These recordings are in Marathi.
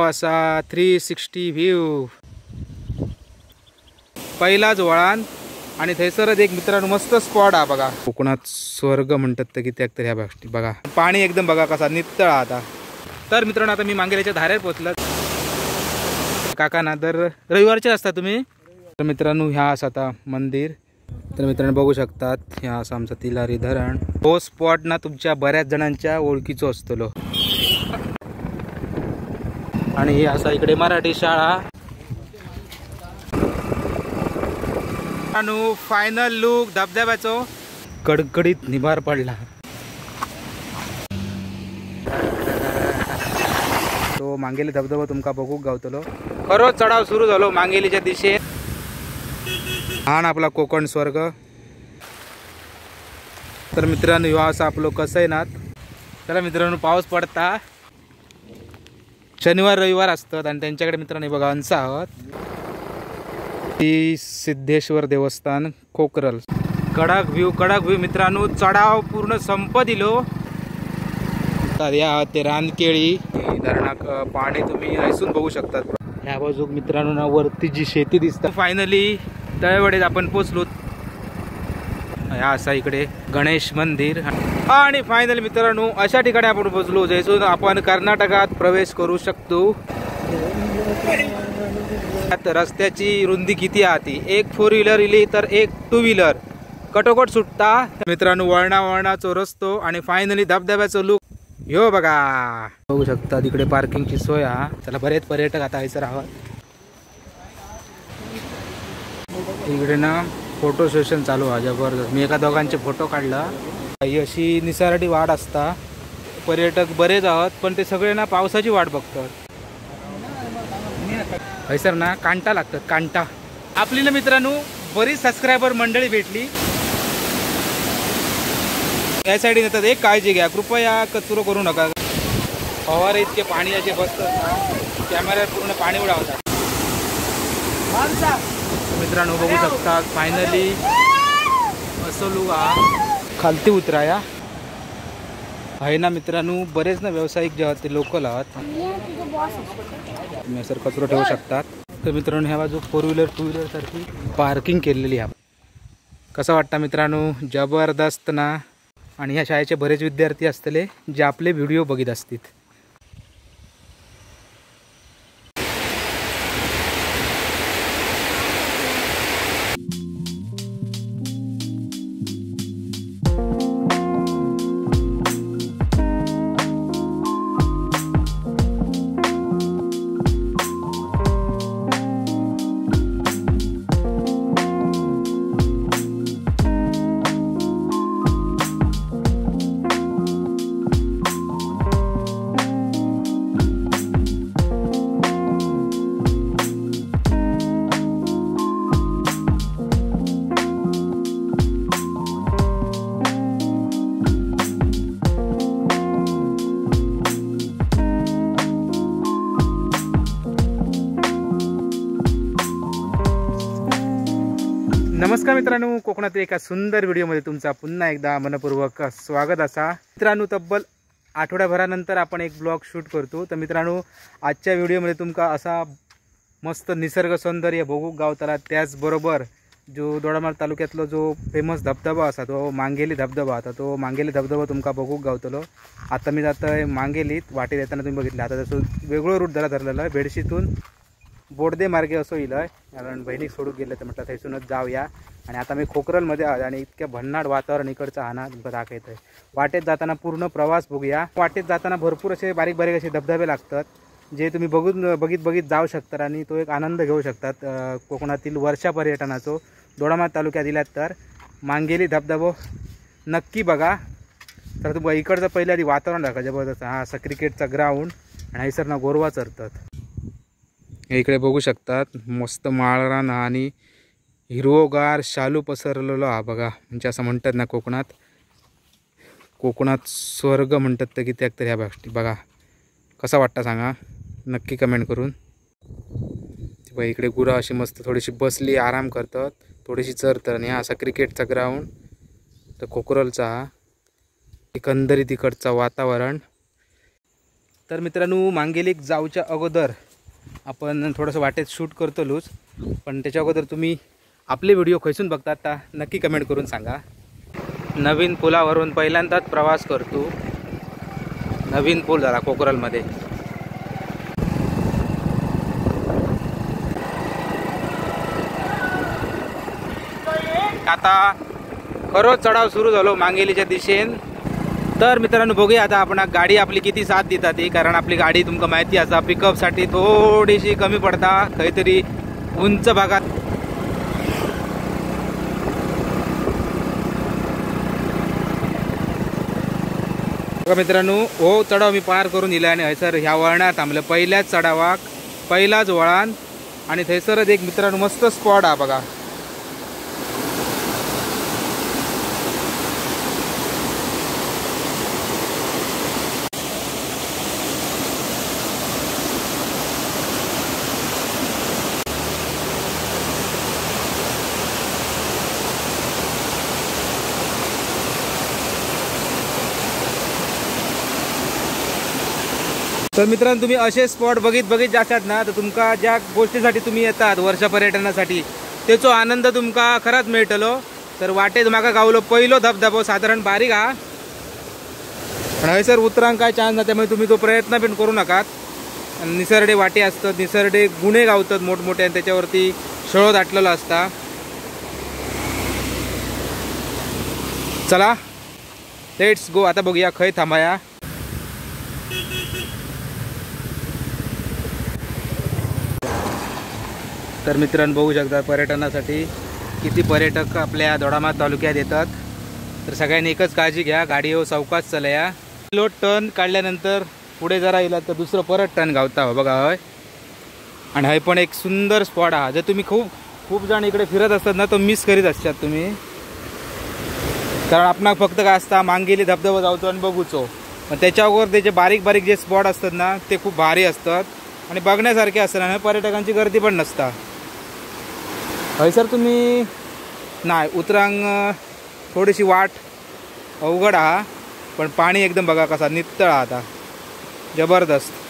असा 360 व्ह्यू पहिलाच वळण आणि थैसरच एक मित्रांनो मस्त स्पॉट हा बघा. कोकणात स्वर्ग म्हणतात तर कित्याक तर ह्या गोष्टी बघा. पाणी एकदम बघा कसा नितळ आता. तर मित्रांनो आता मी मांगेलीच्या धारेर पोहोचलो. काका ना दर रविवारचे असता तुम्ही. तर मित्रांनो ह्या असा आता मंदिर. तर मित्रांनो बघू शकतात ह्या असा आमचा तिलारी धरण. हो स्पॉट ना तुमच्या बऱ्याच जणांच्या ओळखीचो असतलो. आणि हे असा इकडे मराठी शाळा. आणि फायनल लुक धबधब्याचो कडकडीत निभार पडला. तो मांगेली धबधबा तुमका बघूक गावतलो. खरोच चढाव सुरू झालो मांगेलीच्या दिशेत. हा आपला कोकण स्वर्ग. तर मित्रांनो ह्यो असा आपलो कसयनाथ. चला मित्रांनो पाऊस पडता. शनिवार रविवार असतात आणि त्यांच्याकडे मित्रांनो बघा हंस आहोत. ती सिद्धेश्वर देवस्थान खोकरल. कडक व्ह्यू मित्रांनो. चढाव पूर्ण संप दिलो. तर या ते रानकेळी धरणाक पाणी तुम्ही ऐसून बघू शकतात. ह्या बाजूक मित्रांनो ना वरती जी शेती दिसतात. फायनली तळवडे आपण पोचलो. ह्या असा इकडे गणेश मंदिर. आणि फायनली मित्रांनो अशा ठिकाणी आपण पोचलो जैसून आपण कर्नाटकात प्रवेश करू शकतो. रस्त्याची रुंदी किती आती. एक 4 व्हीलर इली तर एक 2 व्हीलर कटोकट सुटता. मित्रांनो वळणाचो रस्तो आणि फायनली धबधब्याचो लुक ह्यो बघा. बघू शकता तिकडे पार्किंगची सोय हा. चला बरेच पर्यटक आता हैसर आहोत. इकडे ना फोटो सेशन चालू हा जबरदस्त. मी एका दोघांचे फोटो काढला. ही अशी निसर्गाची वाट असता. पर्यटक बरेच आहोत पण ते सगळे ना पावसाची वाट बघतात. हैसर ना कांटा लागतात कांटा. आपली ना मित्रांनो बरीच सबस्क्रायबर मंडळी भेटली. या साईडने येतात. एक काळजी घ्या कृपया कचरो करू नका. फवारे इतके पाणी याचे बसतात कॅमेऱ्यात पूर्ण पाणी उडावतात. मित्रांनो बघू शकता फायनली असं लुक हा. खालती उतराया आहे ना मित्रांनो. बरेच ना व्यावसायिक जे आहेत ते लोकल आहात. तुम्ही सर कचरो ठेवू शकतात. तर मित्रांनो ह्या बाजू 4 व्हीलर 2 व्हीलर सारखी पार्किंग केलेली आहे. कसं वाटतं मित्रांनो. जबरदस्त ना. आणि ह्या शाळेचे बरेच विद्यार्थी असतले जे आपले व्हिडिओ बघित असतील. नमस्कार मित्रांनो. कोकणातील एका सुंदर व्हिडिओमध्ये तुमचा पुन्हा एकदा मनपूर्वक स्वागत असा. मित्रांनो तब्बल आठवड्याभरानंतर आपण एक ब्लॉग शूट करतो. तर मित्रांनो आजच्या व्हिडिओमध्ये तुमका असा मस्त निसर्ग सौंदर्य बघूक गावतला. त्याचबरोबर जो दोडामार्ग तालुक्यातलो जो फेमस धबधबा असा तो मांगेली धबधबा आता. तो मांगेली धबधबा तुमका बघूक गावतलो. आता मी जातोय मांगेलीत. वाटेत येताना तुम्ही बघितलं आता तसं वेगळं रूट जरा धरलेलं आहे. बेडशीतून बोडदे मार्गे असो इलं आहे. कारण बहिणीक सोडून गेलं तर म्हटलं थैसूनच जाऊया. आणि आता मी खोकरलमध्ये आहे आणि इतक्या भन्नाट वातावरण इकडचं हा ना तुमका दाखवत आहे. वाटेत जाताना पूर्ण प्रवास बघूया. वाटेत जाताना भरपूर असे बारीक बारीक असे धबधबे लागतात जे तुम्ही बघित जाऊ शकतात आणि तो एक आनंद घेऊ शकतात. कोकणातील वर्षा पर्यटनाचो दोडामार्ग तालुक्यात दिल्यात तर मांगेली धबधबो नक्की बघा. तर तुम्हाला इकडचं पहिल्या आधी वातावरण दाखवा जबरदस्त. हा असा क्रिकेटचा ग्राउंड आणि हैसर ना गोरवा चरतात. इकडे बघू शकतात मस्त माळरान आणि हिरवोगार शालू पसरलेलो हा बघा. म्हणजे असं म्हणतात ना कोकणात स्वर्ग म्हणतात तर कित्याक तर ह्या गोष्टी बघा. कसा वाटतं सांगा नक्की कमेंट करून. बघा इकडे गुरं अशी मस्त थोडीशी बसली आराम करतात थोडीशी चरतात. आणि हा असा क्रिकेटचा ग्राउंड तर कोकरलचा हा एकंदरीत इकडचा वातावरण तर मित्रांनो मांगेलीक जाऊच्या अगोदर आपण थोडंसं वाटेत शूट करतलोच, पण त्याच्या अगोदर तुम्ही आपले व्हिडिओ खैसून बघतात ता नक्की कमेंट करून सांगा। नवीन पुलावरून पहिल्यांदाच प्रवास करतो। नवीन पूल झाला कोकरलमध्ये। आता खरोच चढाव सुरू झालो मांगेलीच्या दिशेन। तर मित्रांनो बघूया आता आपण गाडी आपली किती साथ देतात ती, कारण आपली गाडी तुमका माहिती असा पिकअपसाठी थोडीशी कमी पडता काहीतरी उंच भागात। बघा मित्रांनो हो चढाव मी पार करून दिला आणि हयसर ह्या वळणात थांबलं पहिल्याच चढावाक पहिलाच वळण, आणि थंयसरच एक मित्रांनो मस्त स्पॉट हा बघा। तर मित्रांनो तुम्ही असे स्पॉट बघित जातात ना, तर तुमका ज्या गोष्टीसाठी तुम्ही येतात वर्षा पर्यटनासाठी त्याचो आनंद तुमका खरंच मिळतलो। तर वाटेत म्हाका गावलो पहिलो धबधबो साधारण बारीक हा, पण हयसर उतरांक काय चान्स ना, त्यामुळे तुम्ही तो प्रयत्न पण करू नकात। निसरडे वाटे असतात, निसरडे गुणे गावतात मोठमोठे, आणि त्याच्यावरती शळो दाटलेला असता। चला लेट्स गो, आता बघूया खय थांबाया। तर मित्रांनो बघू शकता पर्यटनासाठी किती पर्यटक आपल्या दोडामार्ग तालुक्यात येतात। तर सगळ्यांनी एकच काळजी घ्या, गाडी हो सावकाश चलया। लो टर्न काढल्यानंतर पुढे जरा येला तर दुसरं परत टर्न गावता हो बघा हय। आणि हय पण एक सुंदर स्पॉट हा, जर तुम्ही खूप जण इकडे फिरत असतात ना तो मिस करीत असतात तुम्ही, कारण आपणाक फक्त काय असता मांगेली धबधबा जाऊचो आणि बघूचो, पण त्याच्यावर त्याचे बारीक बारीक जे स्पॉट असतात ना ते खूप भारी असतात आणि बघण्यासारखे असतात आणि पर्यटकांची गर्दी पण नसता। हयसर तुम्ही नाही उतरांग थोडीशी वाट अवघड हा, पण पाणी एकदम बघा कसा नित्तळ आता जबरदस्त।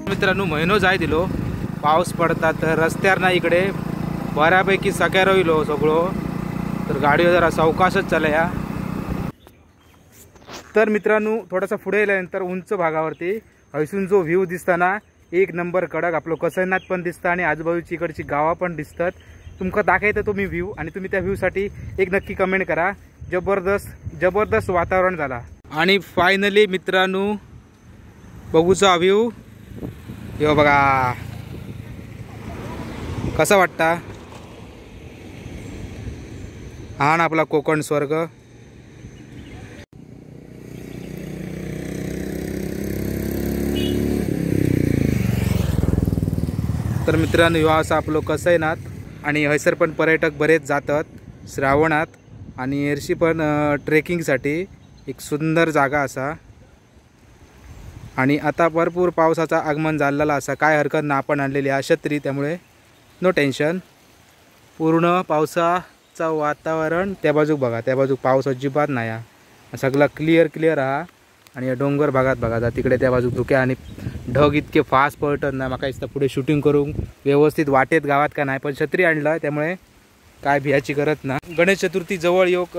मित्रांनो महिनो जाय दिलो, पाऊस पडता तर रस्त्यार ना इकडे बऱ्यापैकी सकाळ येलो सगळो, तर गाडीवर जरा सावकाशच चलया। तर मित्रांनो थोडासा पुढे गेल्यानंतर उंच भागावरती हयसून जो व्ह्यू दिसताना एक नंबर कडक आपलं कसैनाथ पण दिसतं आणि आजूबाजूची इकडची गावा पण दिसतात। तुमका दाखवतो तुम्ही व्ह्यू, आणि तुम्ही त्या व्ह्यूसाठी एक नक्की कमेंट करा। जबरदस्त वातावरण झाला। आणि फायनली मित्रांनो बघूचा व्ह्यू यो बघा कसा वाटता हा ना आपला कोकण स्वर्ग। तर मित्रांनो ह्यो असा आपलो कसैनाथ, आणि हयसर पण पर्यटक बरेच जातात श्रावणात, आणि एरशी पण ट्रेकिंगसाठी एक सुंदर जागा असा। आणि आता भरपूर पावसाचा आगमन झालेला असा, काय हरकत ना, आपण आणलेली आहे छत्री, त्यामुळे नो टेन्शन। पूर्ण पावसाचा वातावरण त्या बाजू बघा, त्या बाजू पाऊस अजिबात नाही, सगळा क्लिअर हा। आणि या डोंगर भागात बघा तिकडे त्या बाजू धुक्या आणि ढग इतके फास्ट पळतात ना, माका इथं पुढे शूटिंग करून व्यवस्थित वाटेत गावात का नाही, पण छत्री आणलं त्यामुळे काय भियाची गरज ना। गणेश चतुर्थी जवळ योग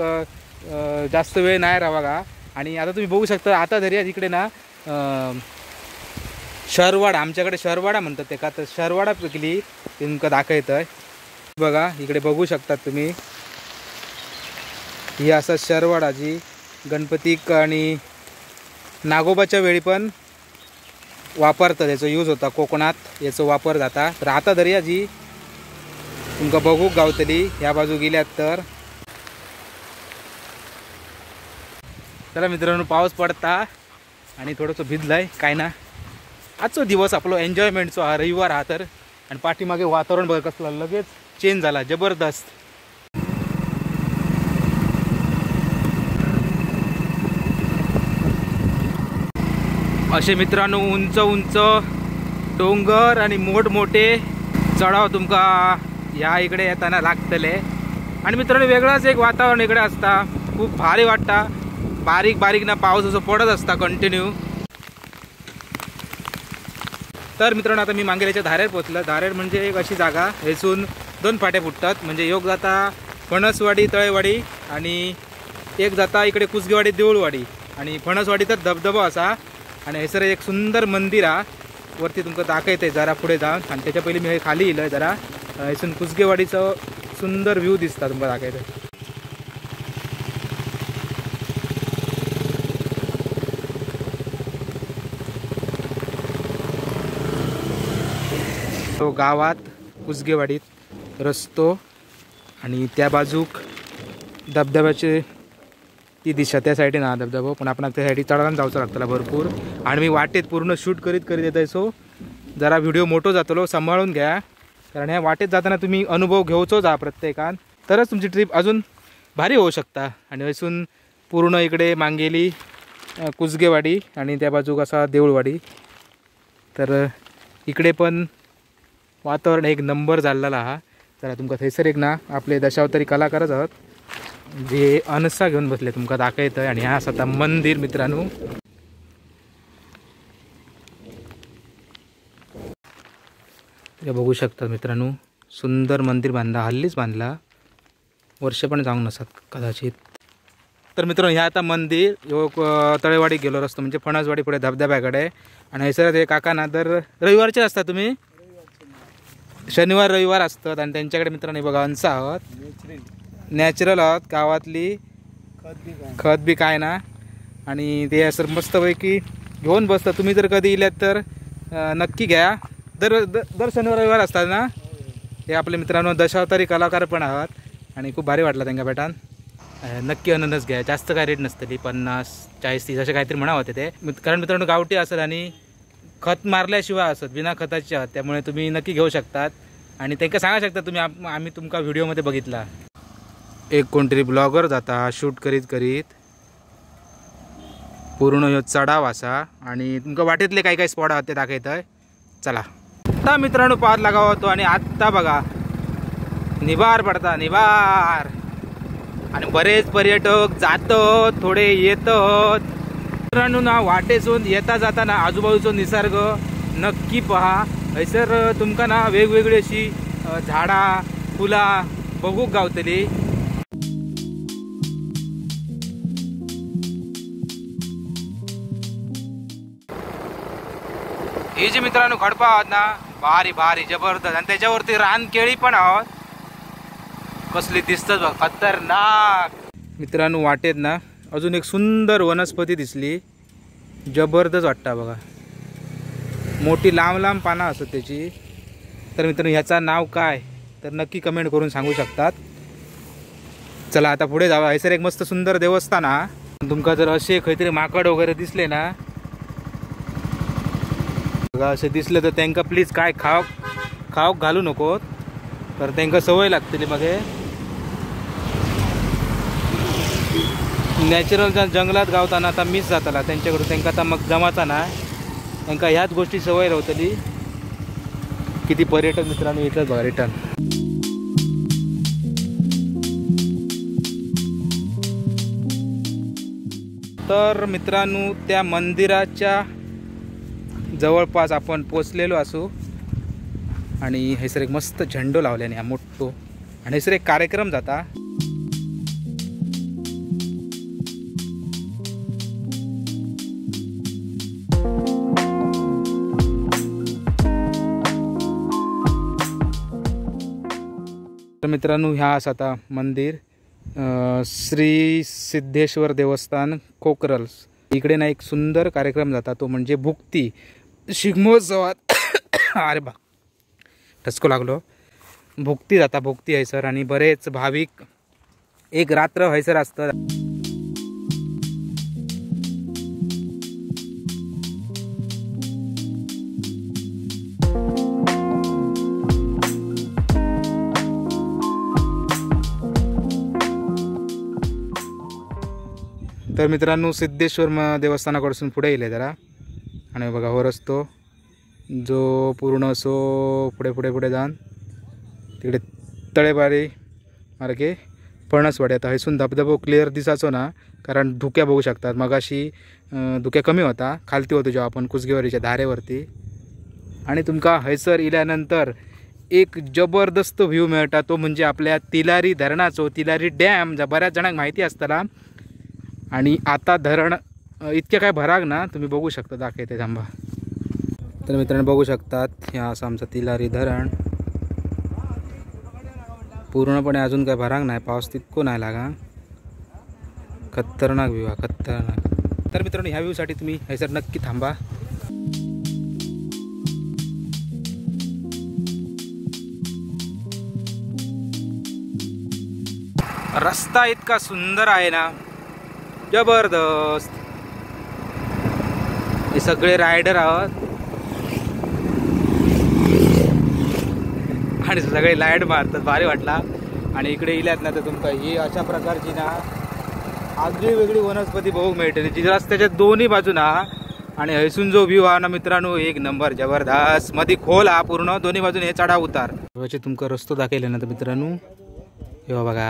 जास्त वेळ नाही राहा बघा। आणि आता तुम्ही बघू शकता आता तरी इकडे ना शरवाडा, आमच्याकडे शरवाडा म्हणतात ते का, तर शरवाडा पिकली तुमका दाखवत आहे बघा। इकडे बघू शकतात तुम्ही ही असं शरवाडा जी गणपतीक आणि नागोबाच्या वेळी पण वापरतात, याचा यूज होता कोकणात, याचा वापर जाता। तर आता दर्या जी तुमका बघूक गावतली या बाजू गेल्यात तर चला मित्रांनो, पाऊस पडता आणि थोडंसं भिजलाय काय ना. आजचा दिवस आपलो एन्जॉयमेंटचो हा, रविवार हा तर. आणि पाठीमागे वातावरण बघ कसला लगेच चेंज झाला, जबरदस्त. असे मित्रांनो उंच उंच डोंगर आणि मोठमोठे चढाव तुमका या इकडे येताना लागतले. आणि मित्रांनो वेगळंच एक वातावरण इकडे असता, खूप भारी वाटता. बारीक बारीक ना पाऊस असं पडत असता कंटिन्यू. तर मित्रांनो आता मी मांगेल्याच्या धारेर पोचलं. धारेर म्हणजे एक अशी जागा, हेसून 2 फाटे फुटतात. म्हणजे योग जाता फणसवाडी तळेवाडी आणि एक जाता इकडे कुसगेवाडी देऊळवाडी. आणि फणसवाडी तर धबधबा असा. आणि हेसर एक सुंदर मंदिर हा, वरती तुमका दाखवते जरा पुढे जाऊन. आणि त्याच्या पहिले मी खाली येईल जरा, हेसून कुसगेवाडीचं सुंदर व्ह्यू दिसता तुमका दाखवते. तो गावात कुसगेवाडीत रस्तो आणि त्या बाजूक धबधब्याचे ती दिशा, त्या साईडे ना धबधबा. पण आपण त्या साईडी चढायला जाऊचं लागतं भरपूर. आणि मी वाटेत पूर्ण शूट करीत येत सो जरा व्हिडिओ मोठो जातलो, सांभाळून घ्या. कारण ह्या वाटेत जाताना तुम्ही अनुभव घेऊचो जा प्रत्येकान, तरच तुमची ट्रिप अजून भारी होऊ शकता. आणि वैसून पूर्ण इकडे मांगेली कुसगेवाडी आणि त्या बाजूक असा देऊळवाडी. तर इकडे पण वातावरण एक नंबर झालेला हा. जरा तुमका थैसर एक ना आपले दशावतारी कलाकारच आहात जे अनसा घेऊन बसले तुमका दाखवत. आणि हा आता मंदिर मित्रांनो. हे बघू शकता मित्रांनो, सुंदर मंदिर बांधला, हल्लीच बांधला, वर्ष पण जाऊन नसत कदाचित. तर मित्रांनो ह्या आता मंदिर तळेवाडी गेलो रस्तो, म्हणजे फणसवाडी पुढे धबधब्याकडे. आणि हैसर हे काका ना तर रविवारचे असता, तुम्ही शनिवार रविवार असतात. आणि त्यांच्याकडे मित्रांनो बघा अनसा आहोत, नॅचरल आहोत, गावातली खत बी काय ना. आणि ते असं मस्तपैकी घेऊन बसतात. तुम्ही जर कधी इल्यात तर नक्की घ्या. दर शनिवार रविवार असतात ना. हे आपले मित्रांनो दशावतारी कलाकार पण आहात. आणि खूप भारी वाटला त्यांना भेटान. नक्की अननस घ्या, जास्त काय रेट नसतली, 50, 40, 30 असे काहीतरी म्हणा होते ते. कारण मित्रांनो गावठी असत आणि खत मारल्याशिवाय असत, बिना खताची आहात. त्यामुळे तुम्ही नक्की घेऊ शकतात. आणि त्यांना सांगा शकता तुम्ही आम्ही तुमका व्हिडिओमध्ये बघितला. एक कोणतरी ब्लॉगर जाता शूट करीत करीत पूर्ण ह्यो चढाव असा. आणि तुमका वाटेतले काही काही स्पॉट आहात ते दाखवत आहे. चला आता मित्रांनो पाहत लागावा होतो. आणि आत्ता बघा निबार पडता, निबार. आणि बरेच पर्यटक जातात, थोडे येतात. मित्रांनो ना वाटेसून येता जाताना आजूबाजूचा निसर्ग नक्की पहा. हैसर तुमका ना वेगवेगळी अशी झाडा फुला बघूक गावतली. हे जे मित्रांनो खडपा आहात ना, भारी भारी जबरदस्त. आणि त्याच्यावरती रानकेळी पण आहोत, कसली दिसतात बघ, खतरनाक. मित्रांनो वाटेत ना अजून एक सुंदर वनस्पती दिसली, जबरदस्त वाटता बघा. मोठी लांब लांब पानं असतात त्याची. तर मित्रांनो ह्याचं नाव काय तर नक्की कमेंट करून सांगू शकतात. चला आता पुढे जावा. हैसर एक मस्त सुंदर देवस्थान हा. तुमका जर असे काहीतरी माकड वगैरे दिसले ना बघा, असे दिसले तर त्यांना प्लीज काय खाऊ घालू नको, तर त्यांना सवय लागतली. मग हे नॅचरल जंगलात गावताना आता मिस जाताला त्यांच्याकडून, त्यांना आता मग जमाचा ना, त्यांना ह्याच गोष्टी सवय राहतली. किती पर्यटक मित्रांनो येतात बघा रिटर्न. तर मित्रांनो त्या मंदिराच्या जवळपास आपण पोचलेलो असू. आणि हैसर एक मस्त झेंडो लावल्याने हा मोठो. आणि हैसर एक कार्यक्रम जाता. तर मित्रांनो ह्या असं आता मंदिर श्री सिद्धेश्वर देवस्थान कोकरल्स. इकडे ना एक सुंदर कार्यक्रम जाता, तो म्हणजे भुक्ती शिगमोत्सवात. अरे बा ठसको लागलो. भुक्ती जाता, भुक्ती हैसर. आणि बरेच भाविक एक रात्र हैसर असतात. तर मित्रांनो सिद्धेश्वर देवस्थानाकडसून पुढे येईल जरा आणि बघा हो रस्तो जो पूर्ण असो पुढे पुढे पुढे जाऊन तिकडे तळेबारी मार्गे फणसवाडी. आता हैसून धबधबो क्लिअर दिसाचो ना कारण धुक्या बघू शकतात. मगाशी धुक्या कमी होता खालती होतो जेव्हा आपण कुसगेवारीच्या धारेवरती. आणि तुमका हैसर इल्यानंतर एक जबरदस्त व्ह्यू मेळटा तो म्हणजे आपल्या तिलारी धरणाचो. तिलारी डॅम जा बऱ्याच जणांक माहिती असताना आणि आता धरण इतक्या काय भराग ना तुम्ही बघू शकता. दाखवते थांबा. तर मित्रांनो बघू शकतात ह्या असं आमचं तिलारी धरण पूर्णपणे अजून काय भराग नाही. पाऊस तितको नाही लागा. खतरनाक व्ह्यू हा खतरनाक. तर मित्रांनो ह्या व्ह्यूसाठी तुम्ही हैसर नक्की थांबा. रस्ता इतका सुंदर आहे ना जबरदस्त. हे सगळे रायडर आहोत आणि सगळे लाईट मारतात भारी वाटला. आणि इकडे इल्यात ना तर तुमका ही अशा प्रकारची ना आगळी वेगळी वनस्पती बघूक मिळते जी रस्त्याच्या दोन्ही बाजूना. आणि हैसून जो व्ह्यू हा ना मित्रांनो एक नंबर जबरदस्त. मध्ये खोल हा पूर्ण दोन्ही बाजून हे चढाव उतार. तुमका रस्तो दाखवले ना तर मित्रांनो हे बघा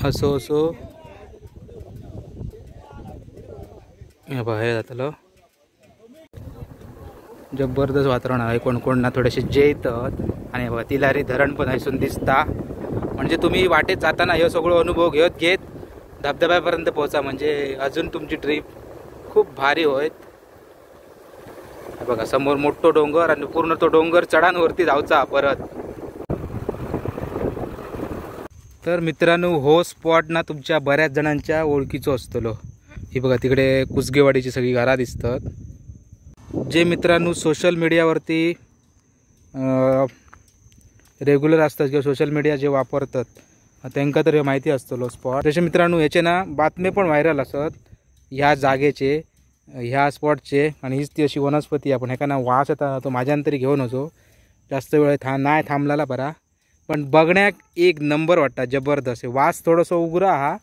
असो असो हे बघा हे जातलो. जबरदस्त वातावरण आहे. कोण कोण ना थोडेसे जेतात. आणि बघा तिलारी धरण पण हैसून दिसता. म्हणजे तुम्ही वाटेत जाताना हे सगळं अनुभव घेत धबधब्यापर्यंत पोहोचा म्हणजे अजून तुमची ट्रिप खूप भारी होईल. बघा समोर मोठो डोंगर आणि पूर्ण तो डोंगर चढांवरती जाऊचा परत. तर मित्रांनो हो स्पॉट ना तुमच्या बऱ्याच जणांच्या ओळखीचो असतलो. ही बघा तिकडे कुसगेवाडीची सगळी घरा दिसतात. जे मित्रांनो सोशल मीडियावरती रेग्युलर असतात किंवा सोशल मीडिया जे वापरतात त्यांना तर हे माहिती असतलो स्पॉट. तसे मित्रांनो ह्याचे ना बातमे पण व्हायरल असत ह्या जागेचे ह्या स्पॉटचे. आणि हीच ती अशी वनस्पती आपण ह्याका ना वास येता तो माझ्यान तरी घेऊन होतो. जास्त वेळ नाही थांबलाला बरा पण बघण्याक एक नंबर वाटता जबरदस्त. वास थोडंसं उग्र हा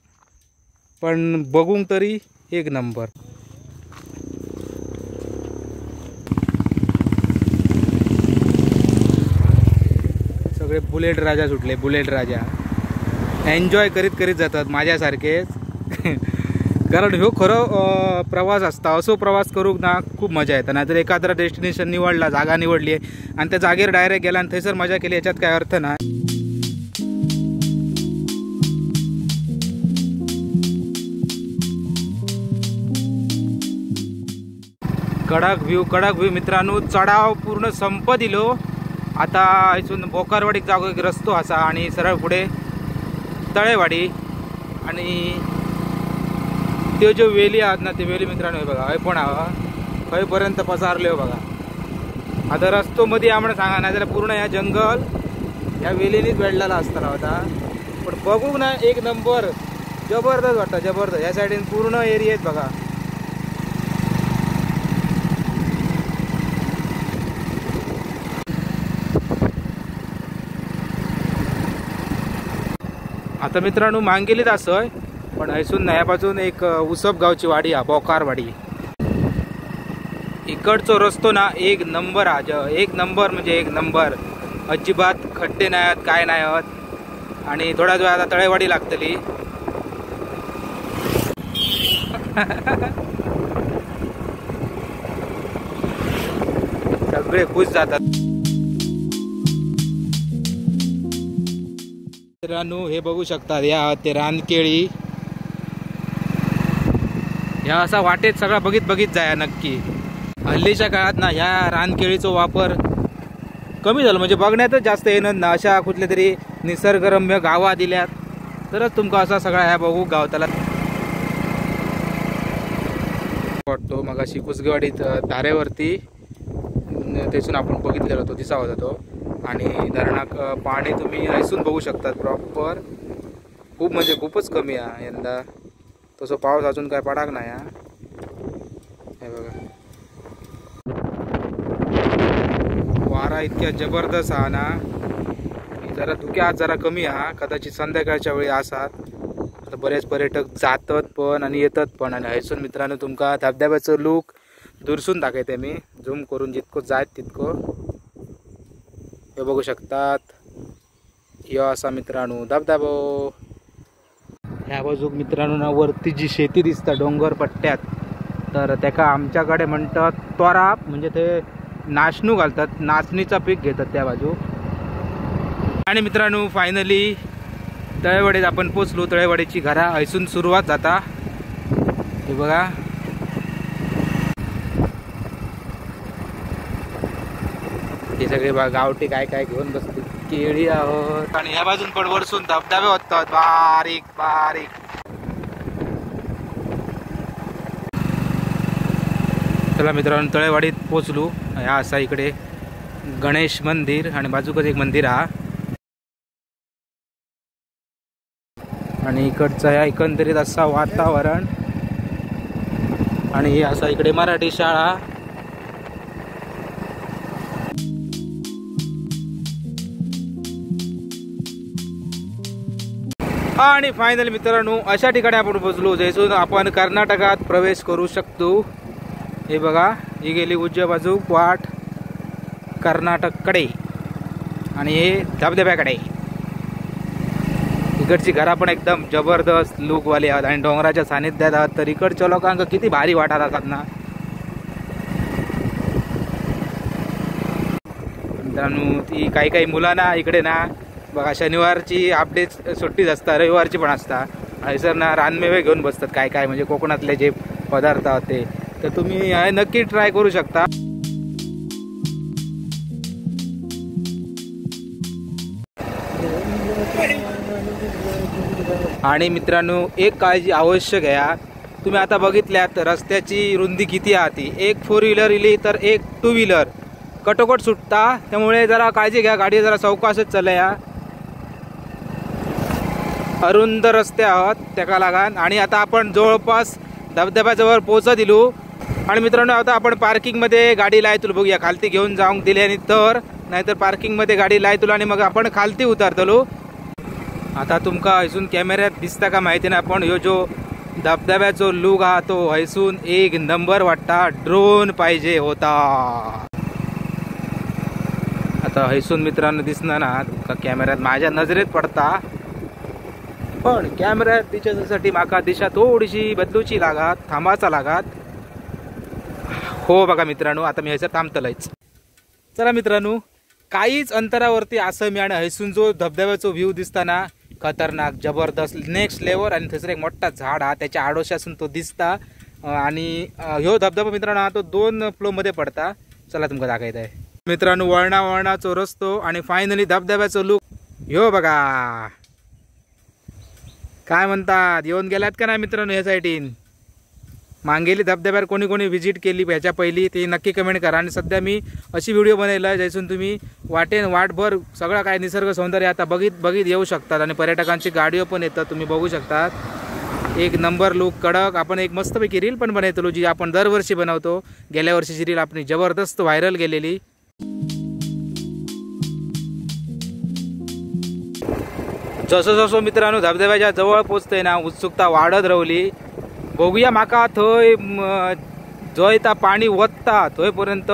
पण बघून तरी एक नंबर. सगळे बुलेट राजा सुटले. बुलेट राजा एन्जॉय करीत करीत जातात माझ्यासारखेच. कारण ह्यो खरो प्रवास असता. असो प्रवास करूक ना खूप मजा येता. नाहीतर एखादा डेस्टिनेशन निवडला जागा निवडली आणि त्या जागेवर डायरेक्ट गेला आणि थंयसर मजा केली याच्यात काय अर्थ नाही. कडक व्ह्यू मित्रांनो. चढाव पूर्ण संप दिलो. आता इथून बोकारवाडीक जागो एक रस्तो असा आणि सरळ पुढे तळेवाडी. आणि त्यो जो वेली आहात ना ते वेली मित्रांनो हे बघा हय पण हवा खंयपर्यंत पसारल्यो बघा. आता रस्तो मध्ये आम्हाला सांगा ना जरा पूर्ण या जंगल ह्या वेलीनीच वेढलेला असताना होता. पण बघूक ना एक नंबर जबरदस्त वाटतं जबरदस्त. ह्या साईडीन पूर्ण एरियात बघा. आता मित्रांनो मांगेलीत असय पण हैसून ह्यापासून एक उसप गावची वाडी हा बोकारवाडी. इकडचो रस्तो ना एक नंबर हा. एक नंबर म्हणजे एक नंबर. अजिबात खड्डे नाही आहेत काय नाही आहेत. आणि थोड्याच वेळ आता तळेवाडी लागतली. सगळे खुश जातात. मित्रांनो हे बघू शकतात या ते रानकेळी. ह्या असा वाटेत सगळा बघित जाया नक्की. हल्लीच्या काळात ना ह्या रानकेळीचा वापर कमी झाला म्हणजे बघण्यातच जास्त येणं ना. अशा कुठल्या तरी निसर्गरम्य गावा दिल्यात तरच तुमका असा सगळा ह्या बघू गावताला वाटतो. मग अशी कुसगेवाडीत धारेवरती तेथून आपण बघितलेला होतो दिसा होता तो. आणि धरणाक पाणी तुम्ही हैसून बघू शकतात प्रॉपर. खूप म्हणजे खूपच कमी आहे यंदा. तसं पाऊस अजून काय पडाक नाही हा. हे बघा वारा इतक्या जबरदस्त हा ना. जरा धुक्या आज जरा कमी हा. कदाचित संध्याकाळच्या वेळी असात. आता बरेच पर्यटक जातात पण आणि येतात पण. आणि हयसून मित्रांनो तुमका धबधब्याचं लूक दुरसून दाखवते मी, झूम करून जितकं जात तितकं. हे बघू शकतात, यो असा मित्रांनो धबधबो. ह्या बाजूक मित्रांनो ना वरती जी शेती दिसता डोंगर पट्ट्यात, तर त्याका आमच्याकडे म्हणतात तोराप, म्हणजे ते नाचणू घालतात, नाचणीचा पीक घेतात त्या बाजू. आणि मित्रांनो फायनली तळेवाडीत आपण पोचलो. तळेवाडीची घरा हयसून सुरुवात जाता. हे बघा, हे सगळे गावठी काय काय घेऊन बसते, केळी आहोत. आणि ह्या बाजून पण वरसून धबधबे होतात बारीक बारीक. चला मित्रांनो तळेवाडीत पोचलो. ह्या असा इकडे गणेश मंदिर आणि बाजूकच एक मंदिर हा. आणि इकडचं ह्या एकंदरीत असा वातावरण. आणि हे असा इकडे मराठी शाळा. आणि फायनल मित्रांनो अशा ठिकाणी आपण पोहोचलो जैसून आपण कर्नाटकात प्रवेश करू शकतो. हे बघा, ही गेली उजव्या बाजू वाट कर्नाटककडे आणि हे धबधब्याकडे. इकडची घरा पण एकदम जबरदस्त लुकवाली आहेत आणि डोंगराच्या सानिध्यात आहात, तर इकडच्या लोकांना किती भारी वाटत असतात ना मित्रांनो. ती काही काही मुलांना इकडे ना बघा शनिवारची अपडेट सुट्टीच असतात, रविवारची पण असतात. हयसर ना रानमेवे घेऊन बसतात काय काय, म्हणजे कोकणातले जे पदार्थ आहेत ते. तर तुम्ही नक्की ट्राय करू शकता. आणि मित्रांनो एक काळजी अवश्य घ्या. तुम्ही आता बघितल्यात रस्त्याची रुंदी किती आहे ती. एक 4 व्हीलर इली तर एक 2 व्हीलर कटोकट सुटता, त्यामुळे जरा काळजी घ्या. गाडी जरा सावकाशच चालया, अरुंद रस्ते आहोत त्याका लागान. आणि आता आपण जवळपास धबधब्याजवळ पोहोचत दिलो. आणि मित्रांनो आता आपण पार्किंगमध्ये गाडी लायतलो. बघूया खालती घेऊन जाऊन दिल्याने तर, नाहीतर पार्किंगमध्ये गाडी लायतलो आणि मग आपण खालती उतरतलो. आता तुमका हयसून कॅमेऱ्यात दिसता का माहिती नाही, पण ह्यो जो धबधब्याचो लूक हा तो हयसून एक नंबर वाटता. ड्रोन पाहिजे होता. आता हयसून मित्रांनो दिसणार ना तुमका कॅमेऱ्यात, माझ्या नजरेत पडता, पण कॅमेऱ्यात दिसण्यासाठी माका दिशा थोडीशी बदलूची लागात, थांबाचा लागात. हो बघा मित्रांनो आता मी हयसर थांबतलंच. चला मित्रांनो काहीच अंतरावरती असं मी आणि हयसून जो धबधब्याचा व्ह्यू दिसताना खतरनाक जबरदस्त नेक्स्ट लेवल. आणि थंयसर एक मोठा झाड हा त्याच्या आडोशासून तो दिसता. आणि ह्यो धबधबा मित्रांनो हा तो 2 फ्लोमध्ये पडता. चला तुमका दाखवत आहे मित्रांनो वळणावळणाचो रस्तो. आणि फायनली धबधब्याचो लूक ह्यो बघा. काय म्हणतात, येऊन गेलात का नाही मित्रांनो ह्या साईडीन? मांगेली धबधब्यावर कोणी कोणी व्हिजिट केली ह्याच्या पहिली ते नक्की कमेंट करा. आणि सध्या मी अशी व्हिडिओ बनवला ज्यातून तुम्ही वाटभर सगळं काय निसर्ग सौंदर्य आता बघित येऊ शकतात. आणि पर्यटकांची गाडीও पण येतात, तुम्ही बघू शकतात. एक नंबर लूक कडक. आपण एक मस्तपैकी रील पण बनवतो जी आपण दरवर्षी बनवतो. गेल्या वर्षीची रील आपली जबरदस्त व्हायरल गेलेली. जसं जसं मित्रांनो धबधब्याच्या जवळ पोचतंय ना उत्सुकता वाढत राहिली. बघूया माका थंय जय ता पाणी वत्ता थंयपर्यंत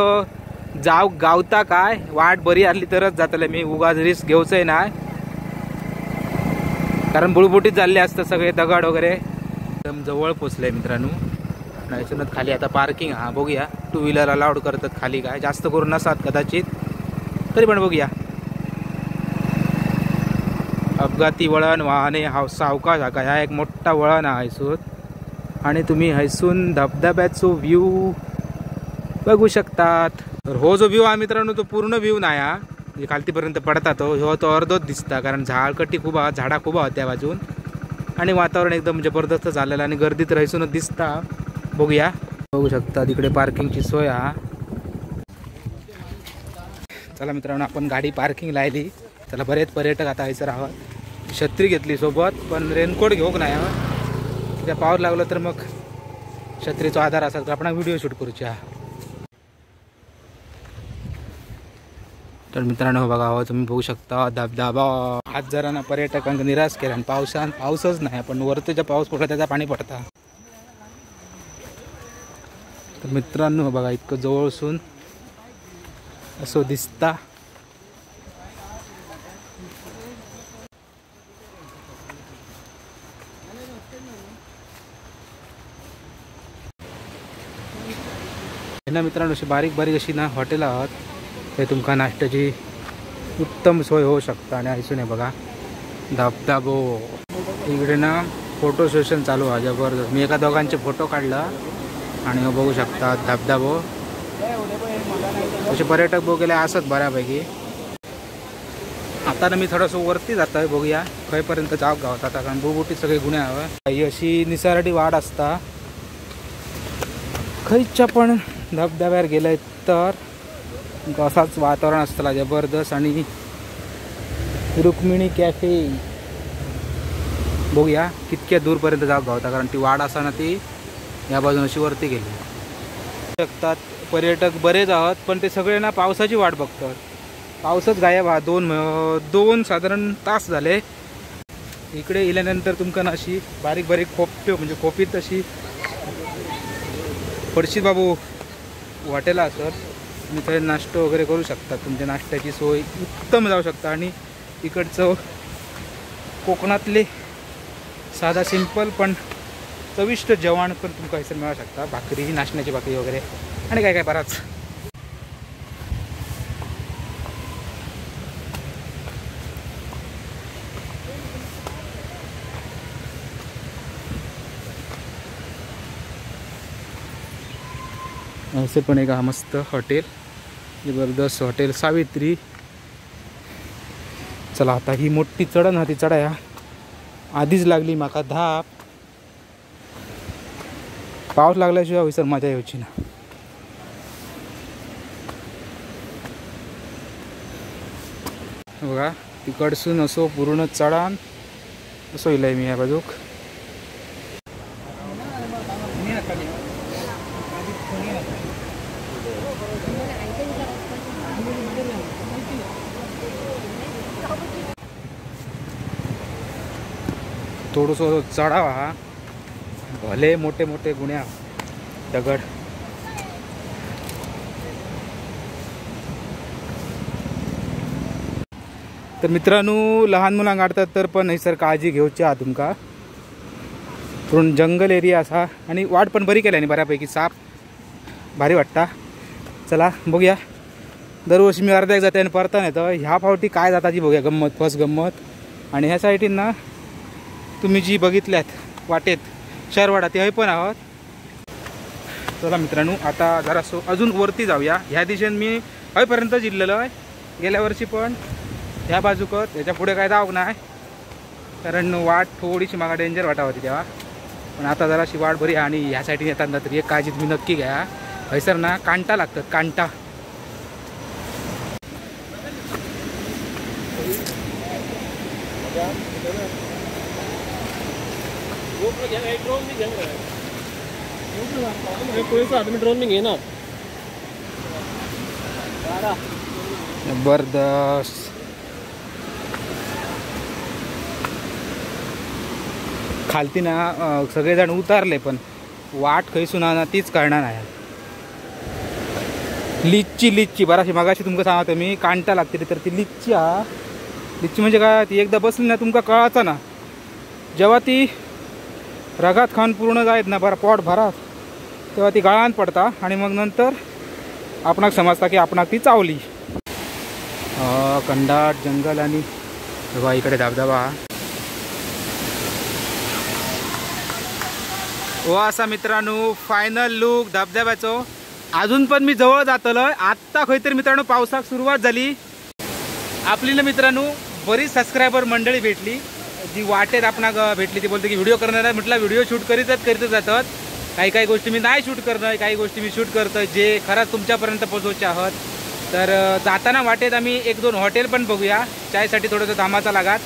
गावता काय. वाट बरी आली तरच जातले. मी उगाच रिस्क घेऊचंय नाही, कारण बुळबुटीत चालले असतं सगळे दगड वगैरे. एकदम जवळ पोचले मित्रांनो. नाही खाली आता पार्किंग हा बघूया. 2 व्हीलर अलाउड करतात खाली, काय जास्त करून नसतात कदाचित, तरी पण बघूया. अपघाती वळण वाहने सावकाश हा ह्या एक मोठा वळण हा हयसून. आणि तुम्ही हयसून धबधब्याचो व्ह्यू बघू शकतात. तर हो जो व्ह्यू हा मित्रांनो तो पूर्ण व्ह्यू नाही हा, म्हणजे खालतीपर्यंत पडता तो तो अर्धोच दिसता, कारण झाडकटी खूप आहात, झाडा खूप आहात त्या बाजून. आणि वातावरण एकदम जबरदस्त झालेलं आणि गर्दी तर हयसूनच दिसता. बघूया, बघू शकता तिकडे पार्किंगची सोय हा. चला मित्रांनो आपण गाडी पार्किंग लायली. चला बरेच पर्यटक आता हयसर आहोत. छत्री घेतली सोबत, पण रेनकोट घेऊक नाही हा. त्या पावर लागलं तर मग छत्रीचा आधार असेल तर आपण व्हिडिओ शूट करूच्या. तर मित्रांनो बघा हो तुम्ही बघू शकता धबधबा. आज जरा ना पर्यटकांना निराश केला आणि पाऊसच नाही, पण वरतीच्या पाऊस पडला त्याचा पाणी पडता. तर मित्रांनो बघा इतकं जवळसून असं दिसता. ना मित्रांनो अशी बारीक बारीक अशी ना हॉटेल आहात, ते तुमका नाश्त्याची उत्तम सोय होऊ शकता. आणि ऐसून बघा धबधबो इकडे ना फोटो सेशन चालू आहे जबरदस्त. मी एका दोघांचे फोटो काढला आणि बघू शकता धबधबो. असे पर्यटक बघले असत बऱ्यापैकी. आता ना मी थोडंसं वरती जात आहे, बघूया खयपर्यंत जाऊ गावात आता, कारण बुबुटी सगळे गुन्हे हवं. ही अशी निसरडी वाढ असता. खयच्या पण धबधब्यावर गेलंय तर असाच वातावरण असतं जबरदस्त. आणि रुक्मिणी कॅफे बघूया कितक्या दूरपर्यंत जाऊ गावता, कारण ती वाढ असताना ती या बाजून अशी वरती गेली. शकतात पर्यटक बरेच आहात, पण ते सगळे ना पावसाची वाट बघतात. पावसच गायब हा. दोन साधारण तास झाले. इकडे येल्यानंतर तुमका ना अशी बारीक बारीक खोपट्यो म्हणजे खोपीत अशी पडशी बाबू हॉटेला असत. तुम्ही थंय नाश्तो वगैरे करू शकता. तुमच्या नाश्त्याची सोय उत्तम जाऊ शकता. आणि इकडचं कोकणातले साधा सिंपल पण चविष्ट जेवण पण तुमका हैसर मिळू शकता. भाकरी, नाचण्याची भाकरी वगैरे आणि काय काय बराच. असे पण एक मस्त हॉटेल, जबरदस्त हॉटेल सावित्री. चला आता ही मोठी चढण हा ती चढाया आधीच लागली माका धाप. पाऊस लागल्याशिवाय विसर मजा यायची ना. बघा तिकडसून असो पूर्ण चढान असो इलाय मी या बाजूक. थोडंसं चढावा हा. भले मोठे मोठे गुन्ह्या दगड. तर मित्रांनो लहान मुलांक काढतात तर पण सर काळजी घेऊची हा तुमका. पूर्ण जंगल एरिया असा आणि वाट पण बरी केल्याने बऱ्यापैकी साफ भारी वाटता. चला बघूया. दरवर्षी मी अर्ध्या एक जाते आणि परतान येतं. ह्या फावटी काय जाताची बघूया गंमत, फर्स्ट गंमत. आणि ह्या साईडीन ना तुम्ही जी बघितल्यात वाटेत शहरवाडा ते पण आहोत. चला मित्रांनो आता जरासो अजून वरती जाऊया. ह्या दिशेने मी हयपर्यंत जिल्लेलो आहे गेल्या वर्षी, पण ह्या बाजूकत याच्या पुढे काय जाऊ नाही, कारण वाट थोडीशी मागा डेंजर वाटा होती तेव्हा. पण आता जराशी वाट बरी आहे. आणि ह्या साईडीने येताना तरी एक काळजी तुम्ही नक्की घ्या, हैसर ना कांटा लागतात, कांटा. ड्रोन में घेना जबरदस्त. खालती ना सगळेजण उतारले, पण वाट खैसून ना तीच कळणार नाही. लिच्ची बराशी मगाशी तुमका सांगतो मी, कांटा लागते तर ती लिच्ची हा. लिच्ची म्हणजे काय, ती एकदा बसली ना तुमका कळाचा ना. जेव्हा ती रगात खाऊन पूर्ण जायत ना बरं पोट भरात, तेव्हा ती गळान पडता आणि मग नंतर आपणाक समजता की आपणाक ती चावली. कंडाट जंगल आणि बघा इकडे धबधबा. हो असा मित्रांनो फायनल लुक धबधब्याचो. अजून पण मी जवळ जातलोय. आत्ता खंयतरी मित्रांनो पावसाक सुरुवात झाली. आपली ना मित्रांनो बरीच सबस्क्रायबर मंडळी भेटली, जी वाटेत आपणाक भेटली. ती बोलते की व्हिडिओ करणार आहे. म्हटलं व्हिडिओ शूट करीतच जातात. काही गोष्टी मी नाही शूट करणार, काही गोष्टी मी शूट करतोय जे खरंच तुमच्यापर्यंत पोहोचवचे आहोत. तर जाताना वाटेत आम्ही 1-2 हॉटेल पण बघूया. चायसाठी थोडंसं थांबायचा लागात,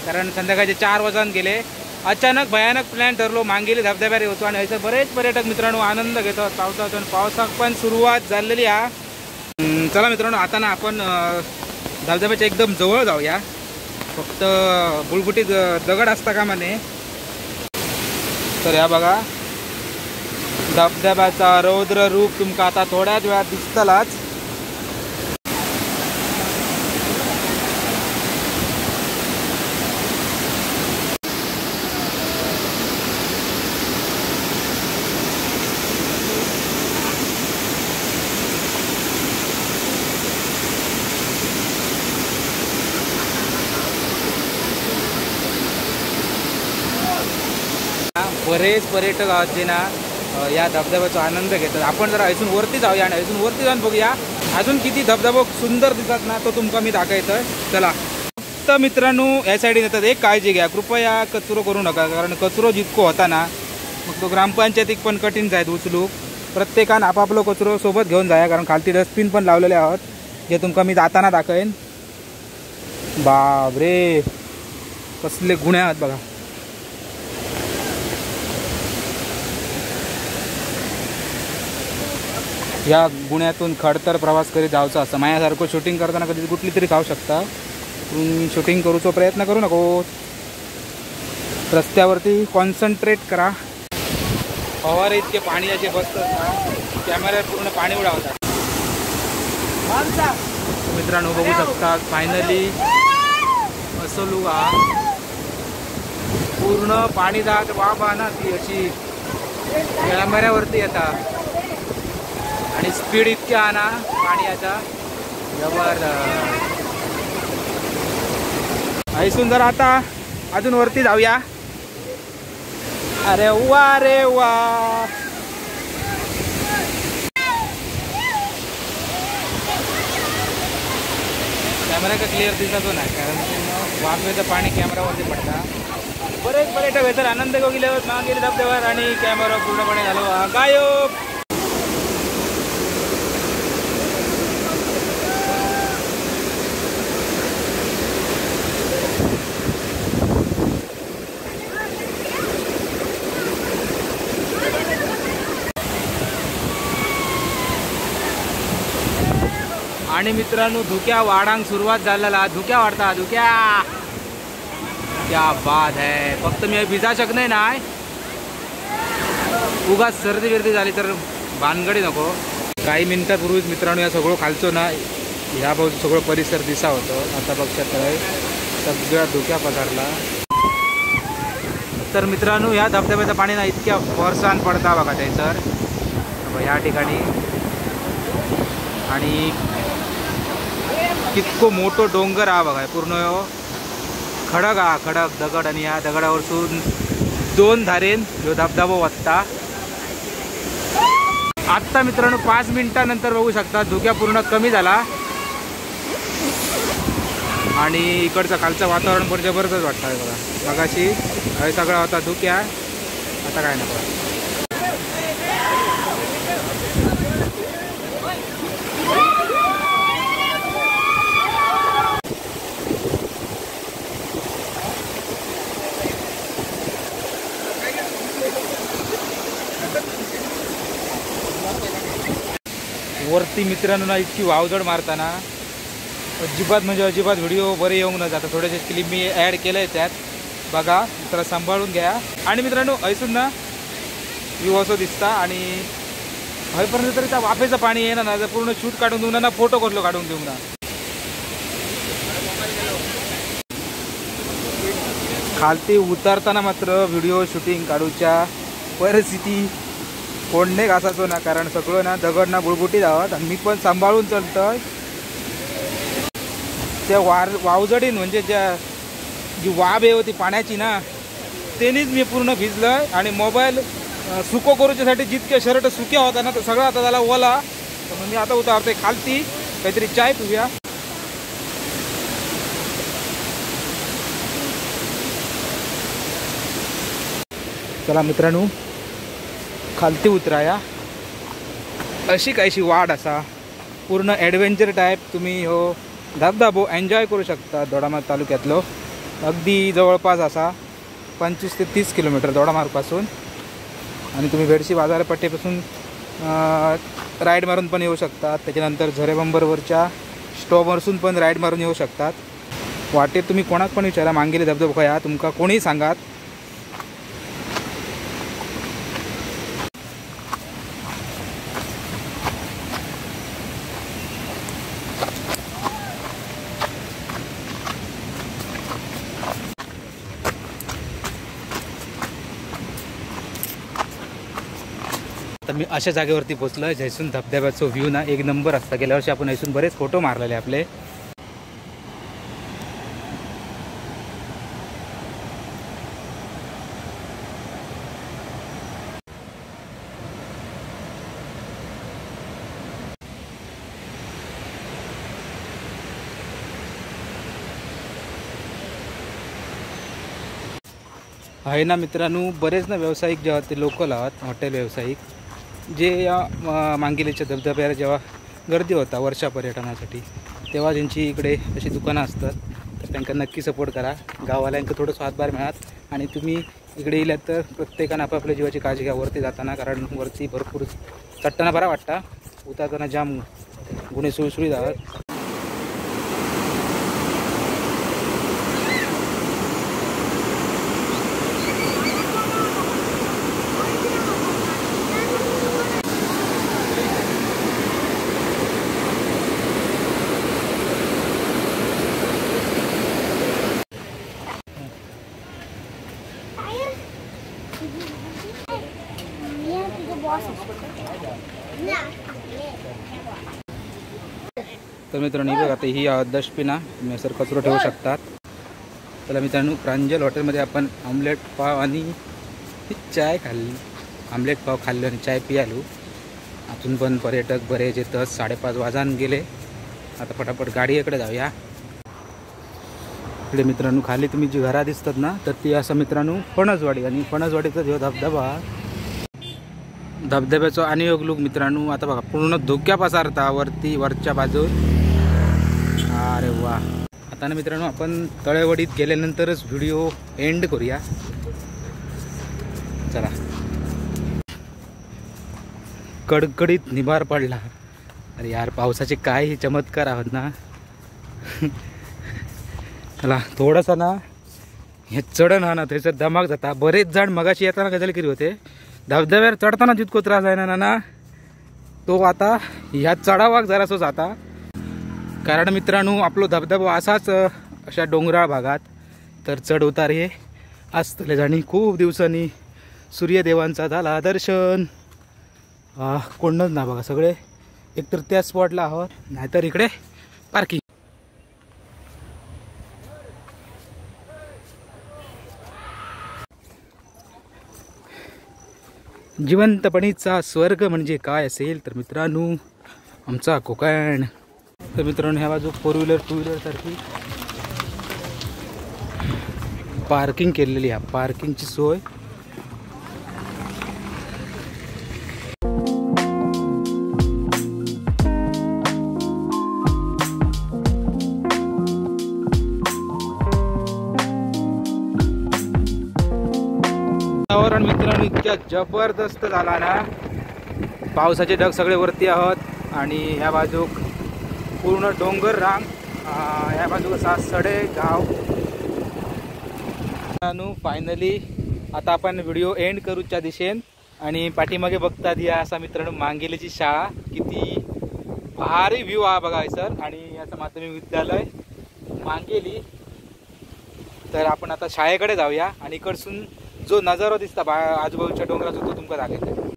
कारण संध्याकाळचे 4 वाजून गेले. अचानक भयानक प्लॅन ठरलो, मांगेली धबधब्यावर होतो आणि ह्याचा बरेच पर्यटक मित्रांनो आनंद घेतात पावसाचा. आणि पावसाक पण सुरुवात झालेली आहे. चला मित्रांनो आता ना आपण धबधब्याच्या एकदम जवळ जाऊया. फक्त बुळबुटीत दगड असता कामा नये. तर या बघा धबधब्याचा रौद्र रूप तुमका आता थोड्याच वेळात दिसतलाच. बरेच पर्यटक आहोत जे ना या धबधब्याचा आनंद घेतात. आपण जरा इथून वरती जाऊया आणि इथून वरती जाऊन बघूया अजून किती धबधबे सुंदर दिसतात ना, तो तुमका मी दाखवतोय. चला. फक्त मित्रांनो या साईडने येतात एक काळजी घ्या, कृपया कचरो करू नका. कारण कचरो जितको होता ना मग तो ग्रामपंचायतीक पण कठीण जायत उचलूक. प्रत्येकान आपापलो कचरो सोबत घेऊन जाया. कारण खालती डस्टबिन पण लावलेले आहोत जे तुमका मी जाताना दाखवेन. बापरे कसले गुन्हे आहात बघा. या गुन्ह्यातून खडतर प्रवास करीत जायचं असं. माझ्यासारखं शूटिंग करताना कधी कुठली तरी खाऊ शकता. तुम्ही शूटिंग करूचा प्रयत्न करू नको. रस्त्यावरती कॉन्सन्ट्रेट करा. फवारे इतके पाणी याचे बसतात ना कॅमेऱ्यावर पूर्ण पाणी उडावतात. मित्रांनो बघू शकता फायनली असं लुगा पूर्ण पाणी जात वाबा ना ती अशी कॅमेऱ्यावरती येतात. आणि स्पीड इतक्या आणा पाण्याचा जबरदस्त. ऐसून जर आता अजून वरती जाऊया. अरे वा रे वा. कॅमेरा का क्लिअर दिसतो नाही कारण वाफेचं पाणी कॅमेरावरती पडता. बरेच पर्यटक येतात आनंद घेऊ गेल्यावर मागेली धबधब्यावर आणि कॅमेरा पूर्णपणे झालो गायब. आणि मित्रांनो धुक्या वाढांक सुरुवात झालेला. धुक्या वाढता धुक्या. क्या बात है. फक्त मी भिजा शकत नाही उगाच सर्दी बिर्दी झाली तर भानगडी नको. काही मिनिटापूर्वीच मित्रांनो या सगळं खालचो ना ह्या बाजू सगळं परिसर दिसा होतं. आता बघशात तर सगळ्या धुक्या पसरला. तर मित्रांनो ह्या धबधब्याचं पाणी ना इतक्या वर्षान पडता बघा थंयसर ह्या ठिकाणी. आणि कितको मोठो डोंगर हा बघा पूर्ण खडक हा खडक दगड. आणि या दगडावरसून दोन धारेन ह्यो धबधबो वत्ता. आत्ता मित्रांनो 5 मिनिटानंतर बघू शकता धुक्या पूर्ण कमी झाला. आणि इकडचं खालचं वातावरण पण जबरदस्त वाटतं आहे बघा. मगाशी हे सगळा होता धुक्या आता काय नको. वरती मित्रांनो ना इतकी वावजड मारताना अजिबात म्हणजे अजिबात व्हिडिओ बरे येऊन न जाता. थोडेसे क्लिप मी ॲड केलं आहे त्यात बघा. जरा सांभाळून घ्या. आणि मित्रांनो ऐसून ना व्ह्यू असं दिसता. आणि हयपर्यंत तरी त्या वाफेचं पाणी येणार ना जर पूर्ण शूट काढून देऊ ना फोटो कसलो काढून देऊ ना. खालती उतरताना मात्र व्हिडिओ शूटिंग काढूच्या परिस्थिती कोणने घासाचो ना कारण सगळं ना दगड ना बुळबुटी जावत. आणि मी पण सांभाळून चलतोय. त्या वावजडीन म्हणजे जी वाब आहे होती पाण्याची ना तेनीच मी पूर्ण भिजलोय. आणि मोबाईल सुको करूच्यासाठी जितके शर्ट सुक्या होता ना तो सगळा आता त्याला ओला. तर मी आता उतारतोय खालती काहीतरी चाय पिऊया. चला मित्रांनो खालती उतराया. अशी काहीशी वाट असा पूर्ण ॲडव्हेंचर टाईप. तुम्ही हो धबधबो एन्जॉय करू शकता. दोडामार्ग तालुक्यातलो अगदी जवळपास असा 25 ते 30 किलोमीटर दोडामार्गपासून. आणि तुम्ही बेडशी बाजारपट्टीपासून राईड मारून पण येऊ शकता. त्याच्यानंतर झरेबंबरवरच्या स्टॉपवरसून पण राईड मारून येऊ शकतात. वाटेत तुम्ही कोणाक पण विचारा मांगेली धबधबो खंय तुमका कोणी सांगात. तर मी अशा जागेवरती पोचलो आहे जैसून धबधब्याचा व्ह्यू ना एक नंबर असता. गेल्या वर्षी आपण हैसून बरेच फोटो मारलेले आपले. आहे ना मित्रांनो, बरेच ना व्यावसायिक जेव्हा ते लोकल आहात हॉटेल व्यावसायिक जे या मांगिलीच्या धबधब्याला जेव्हा गर्दी होता वर्षा पर्यटनासाठी तेव्हा त्यांची इकडे अशी दुकानं असतात. तर त्यांना नक्की सपोर्ट करा. गाववाल्यांना थोडंसं हातभार मिळात आणि तुम्ही इकडे येल्यात तर प्रत्येकानं आपापल्या जीवाची काळजी घ्या वरती जाताना. कारण वरती भरपूर चढताना बरा वाटता, उतरताना जाम गुन्हे सुळसुळीत आहात. तर मित्रांनो ही बघा आता ही डस्टबिन तुम्ही असं कचरा ठेवू शकतात. तर मित्रांनो प्रांजल हॉटेलमध्ये आपण ऑमलेट पाव आणि चाय खाल्ली. ऑमलेट पाव खाल्लो आणि चाय पियालो. अजून पण पर्यटक बरेच येतात. 5:30 वाजान गेले. आता फटाफट गाडीकडे जाऊया. इकडे मित्रांनो खाली तुम्ही जी घरा दिसतात ना तर ती असं मित्रांनो फणसवाडी आणि फणसवाडीचा जो धबधबा धबधब्याचा अनियोग लुक मित्रांनो. आता बघा पूर्ण धुक्या पसारता वरती वरच्या बाजूत. अरे वा. आता ना मित्रांनो आपण तळेवडीत गेल्यानंतरच व्हिडिओ एंड करूया. चला. कडकडीत निभार पडला. अरे यार पावसाचे काय चमत्कार आहोत ना. चला थोडासा ना हे चढण हा ना त्याचा धमाक जाता. बरेच जण मगाशी येताना गजाली करी होते. धबधब्यावर चढताना जितको त्रास आहे ना ना तो आता ह्या चढावाक जरासो जाता. कारण मित्रांनो आपलो धबधबा असाच अशा डोंगराळ भागात तर चढ उतार हे असतले. आणि खूप दिवसांनी सूर्यदेवांचा झाला दर्शन. कोणच ना बघा सगळे एकतर त्या स्पॉटला आहोत नाहीतर इकडे पार्किंग. जिवंतपणीचा स्वर्ग म्हणजे काय असेल तर मित्रांनो आमचा कोकण. तर मित्रांनो ह्या बाजू 4 व्हीलर 2 व्हीलर सारखी पार्किंग केलेली आहे. पार्किंगची सोय वातावरण मित्रांनो इतक्या जबरदस्त झाला ना. पावसाचे ढग सगळे वरती आहोत आणि ह्या बाजूक पूर्ण डोंगर रांग. ह्या बाजूक असा सडे गाव. फायनली आता आपण व्हिडिओ एंड करूच्या दिशेन आणि पाठीमागे बघतात या असा मित्रांनो मांगेलीची शाळा. किती भारी व्ह्यू हा बघा सर. आणि याचं माध्यमिक विद्यालय मांगेली. तर आपण आता शाळेकडे जाऊया आणि इकडसून जो नजारा दिसता आजूबाजूच्या डोंगराचा तो तुमका दाखवतो.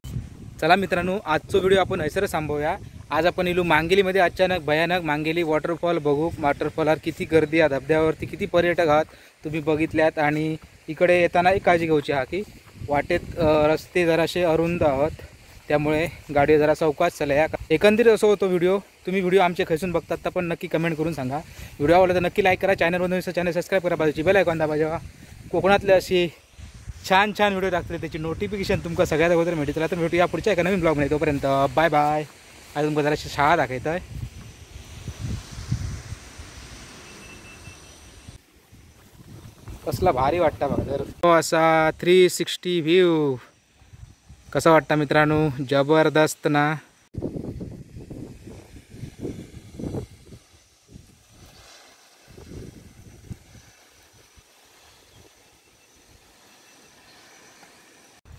चला मित्रांनो आजचा व्हिडिओ आपण हैसरच थांबवूया. आज आपण इलू मांगेलीमध्ये अचानक भयानक मांगेली वॉटरफॉल बघू. वॉटरफॉलवर किती गर्दी आहे, धबधब्यावरती किती पर्यटक आहात तुम्ही बघितल्यात. आणि इकडे येताना एक काळजी घ्यायची हा की वाटेत रस्ते जरासे अरुंद आहोत त्यामुळे गाडी जरा चौकात चालल्या. एकंदरीत असं होतो व्हिडिओ. तुम्ही व्हिडिओ आमचे खैसून बघतात तर पण नक्की कमेंट करून सांगा. व्हिडिओ आवडला तर नक्की लाईक करा. चॅनलवर चॅनल सबस्क्राईब करा. बाजूची बेल आयकॉन दाबा. जेव्हा कोकणातले अशी छान छान व्हिडिओ टाकले त्याची नोटिफिकेशन तुमका सगळ्यात अगोदर मिळते. तर भेटूया पुढच्या एका नवीन ब्लॉगमध्ये. तोपर्यंत बाय बाय. आज तुमका जराशी शाळा दाखवत आहे. कसला भारी वाटता बघा. तर असा 360 व्ह्यू कसा वाटता मित्रांनो. जबरदस्त ना.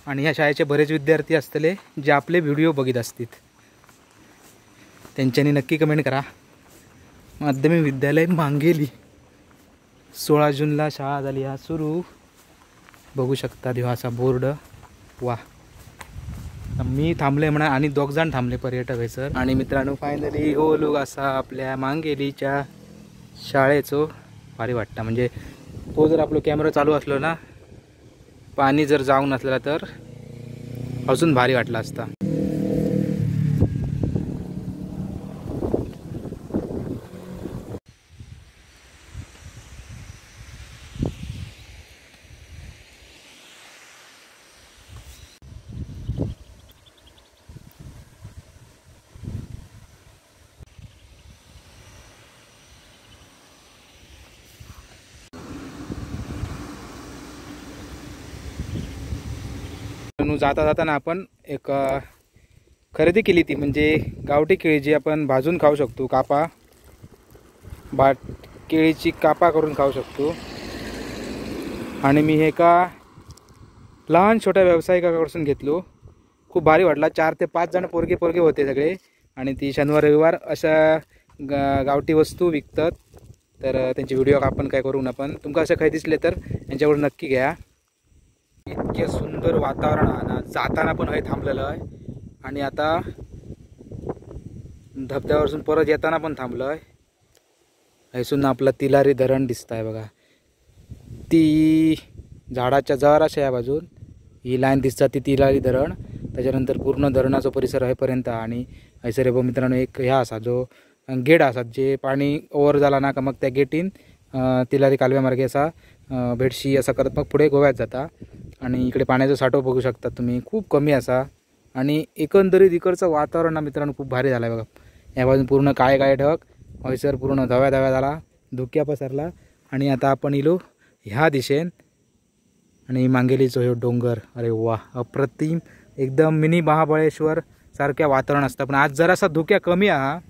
आणि ह्या शाळेचे बरेच विद्यार्थी असतले जे आपले व्हिडिओ बघित असतील, त्यांच्यानी नक्की कमेंट करा. माध्यमिक विद्यालय मांगेली 16 जूनला शाळा झाली हा सुरू. बघू शकता ह्यो असा बोर्ड. वा, मी थांबले म्हणा आणि 2 जण थांबले पर्यटक आहे सर. आणि मित्रांनो फायनली हो लोक असा आपल्या मांगेलीच्या शाळेचो भारी वाटतं. म्हणजे तो जर आपला कॅमेरा चालू असलो ना, पाणी जर जाऊन असला तर अजून भारी वाटला असता. जाता जाताना आपण एक खरेदी केली ती म्हणजे गावठी केळी जी आपण भाजून खाऊ शकतो. केळीची कापा करून खाऊ शकतो. आणि मी हे का लहान छोट्या व्यावसायिकाकडून घेतलो. खूप भारी वाटला. 4 ते 5 जण पोरगे होते सगळे. आणि ती शनिवार रविवार अशा गावठी वस्तू विकतात. तर त्यांचे व्हिडिओ आपण काय करू ना, पण तुमका असं काही दिसले तर यांच्यावर नक्की घ्या. इतके सुंदर वातावरण आहे ना, जाताना पण हे थांबलेलं आहे आणि आता धबधब्यावरून परत येताना पण थांबलं आहे. हैसून आपलं तिलारी धरण दिसत आहे बघा. ती झाडाच्या जराशा या बाजून ही लाईन दिसतात ती तिलारी धरण. त्याच्यानंतर पूर्ण धरणाचा परिसर आहेपर्यंत. आणि हैसर बघ मित्रांनो एक ह्या असा जो गेट असतात जे पाणी ओव्हर झाला ना का मग त्या गेटीन तिलारी कालव्यामार्गे असा भेडशी असा करत मग पुढे गोव्यात जाता. आणि इकडे पाण्याचा साठो बघू शकता तुम्ही, खूप कमी असा. आणि एकंदरीत इकडचं वातावरण ना मित्रांनो खूप भारी झालं आहे बघा. या बाजून पूर्ण काळे ढग, हयसर पूर्ण धव्या झाला, धुक्या पसरला. आणि आता आपण इलो ह्या दिशेन आणि मांगेलीचो हे डोंगर. अरे वा, अप्रतिम, एकदम मिनी महाबळेश्वर सारख्या वातावरण असतं. पण आज जरासा धुक्या कमी आहे.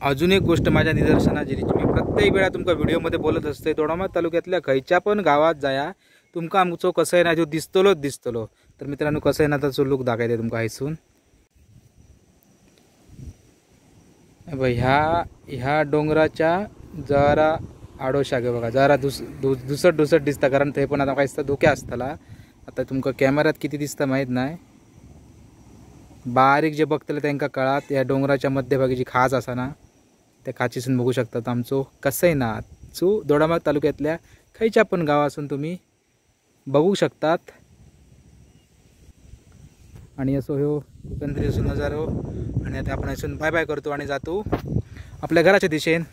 अजून एक गोष्ट माझ्या निदर्शनात जी मी प्रत्येक वेळा तुमका व्हिडिओमध्ये बोलत असते, दोडामार्ग तालुक्यातल्या खयच्या पण गावात जाया तुमका आमचो कसं आहे ना जो दिसतलो. तर मित्रांनो कसं आहे ना त्याचं लुक दाखवते तुमका हैसून. ह्या डोंगराच्या जरा आडोशा गे बघा, जरा दुसट दिसता. कारण ते पण आता काहीच धुक्या असताला. आता तुमका कॅमेऱ्यात किती दिसतं माहीत नाही, बारीक जे बघतले त्यांना कळात. या डोंगराच्या मध्यभागी जी खाच असा ना, त्या खाचीसून बघू शकतात आमचो कसं आहे ना चो दोडामार्ग तालुक्यातल्या खयच्या पण गावासून तुम्ही बघू शकतात. आणि असो ह्यो एकंदरीत नजारो. आणि आता आपण असून बाय बाय करतो आणि जातो आपल्या घराच्या दिशेन.